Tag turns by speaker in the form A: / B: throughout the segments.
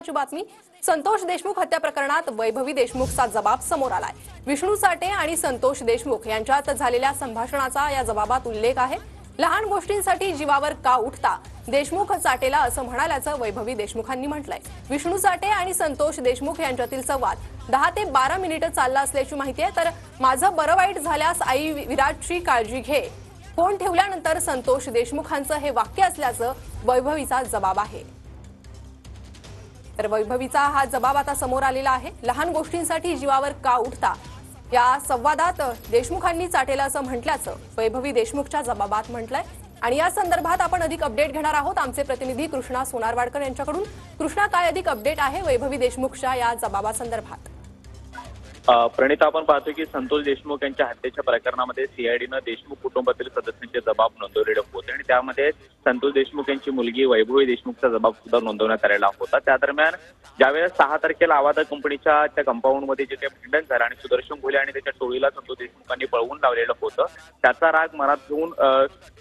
A: ची बातमी। संतोष देशमुख हत्या प्रकरणात वैभवी देशमुखचा जबाब समोर आलाय। विष्णू चाटे आणि संतोष देशमुख यांच्यात झालेल्या संभाषणाचा या जबाबात उल्लेख आहे। लहान गोष्टींसाठी जीवावर का उठता, देशमुख चाटेला असं म्हणाल्याचं वैभवी देशमुखांनी म्हटलंय। विष्णू चाटे आणि संतोष देशमुख यांच्यातील संवाद 10 ते 12 मिनिटं चालला असल्याची माहिती आहे। तर माझं बरं वाईट झाल्यास आई विराटची काळजी घे, फोन ठेवल्यानंतर संतोष देशमुखांचं हे वाक्य असल्याचं वैभवीचा जबाब आहे। तर वैभवीचा हा जबाब आता समोर आलेला आहे। लहान गोष्टींसाठी जीवावर का उठता या संवादात देशमुखांनी चाटेला असं म्हटल्याचं वैभवी देशमुखच्या जबाबात म्हटलंय। आणि या संदर्भात आपण अधिक अपडेट घेणार आहोत आमचे प्रतिनिधी कृष्णा सोनारवाडकर यांच्याकडून। कृष्णा, काय अधिक अपडेट आहे वैभवी देशमुखच्या या जबाबासंदर्भात?
B: प्रणिता, आपण पाहतो की संतोष देशमुख यांच्या हत्येच्या प्रकरणामध्ये सीआयडीनं देशमुख कुटुंबातील सदस्यांचे जबाब नोंदवलेले होते आणि त्यामध्ये संतोष देशमुख यांची मुलगी वैभवी देशमुखचा जबाब सुद्धा नोंदवण्यात आलेला होता। त्या दरम्यान ज्यावेळेस 6 तारखेला आवादा कंपनीच्या त्या कंपाऊंडमध्ये जे काही भांडण झालं आणि सुदर्शन घोले आणि त्याच्या टोळीला संतोष देशमुखांनी पळवून लावलेलं होतं, त्याचा राग मनात घेऊन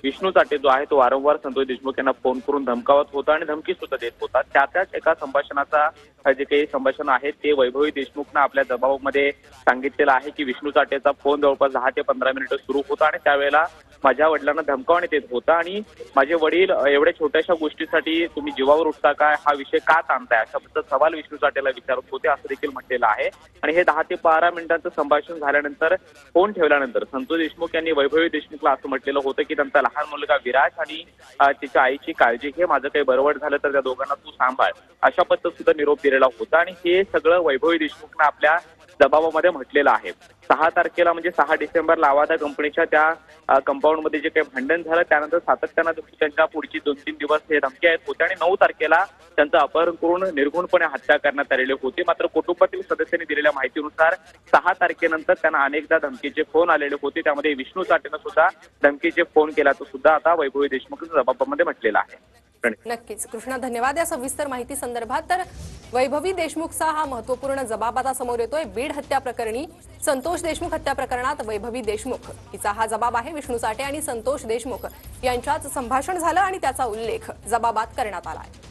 B: विष्णू चाटे जो आहे तो वारंवार संतोष देशमुख यांना फोन करून धमकावत होता आणि धमकी सुद्धा देत होता। त्याच एका संभाषणाचा जे काही संभाषण आहे ते वैभवी देशमुखनं आपल्या जबाबामध्ये सांगितलेलं आहे की विष्णू चाटेचा फोन जवळपास 10 ते 15 मिनिटं सुरू होता आणि त्यावेळेला माझ्या वडिलांना धमकावण्यात येत होता आणि माझे वडील एवढ्या छोट्याशा गोष्टीसाठी तुम्ही जीवावर उठता काय, हा विषय का ताणताय, अशा पद्धतीचा सवाल विष्णू चाटेला विचारत होते असं देखील म्हटलेलं आहे। आणि हे 10 ते 12 मिनिटांचं संभाषण झाल्यानंतर फोन ठेवल्यानंतर संतोष देशमुख यांनी वैभवी देशमुखला असं म्हटलेलं होतं की त्यांचा लहान मुलगा विराट आणि तिच्या आईची काळजी घे, माझं काही बरवट झालं तर त्या दोघांना तू सांभाळ, अशा पद्धतीचा सुद्धा निरोप दिलेला होता। आणि हे सगळं वैभवी देशमुखनं आपल्या जबाबामध्ये म्हटलेलं आहे। 6 तारखेला म्हणजे 6 डिसेंबरला आवादा कंपनीच्या त्या कंपाऊंडमध्ये जे काही भांडण झालं त्यानंतर सातत्यानं त्यांच्या पुढची 2-3 दिवस हे धमकी आहेत होते आणि 9 तारखेला त्यांचं अपहरण करून निर्घुणपणे हत्या करण्यात आलेले होते। मात्र कुटुंबातील सदस्यांनी दिलेल्या माहितीनुसार 6 तारखेनंतर त्यांना अनेकदा धमकीचे फोन आलेले होते, त्यामध्ये विष्णू चाटेनं सुद्धा धमकीचे फोन केल्याचं सुद्धा आता वैभवी देशमुखच्या जबाबामध्ये म्हटलेलं आहे।
A: नक्कीच कृष्णा, धन्यवाद या सविस्तर माहिती संदर्भात। तर वैभवी देशमुखचा हा महत्त्वपूर्ण जबाब आता समोर येतोय। बीड हत्या प्रकरणी संतोष देशमुख हत्या प्रकरणात वैभवी देशमुख हिचा हा जबाब आहे। विष्णू चाटे आणि संतोष देशमुख यांच्यात संभाषण झालं आणि त्याचा उल्लेख जबाबात करण्यात आला आहे।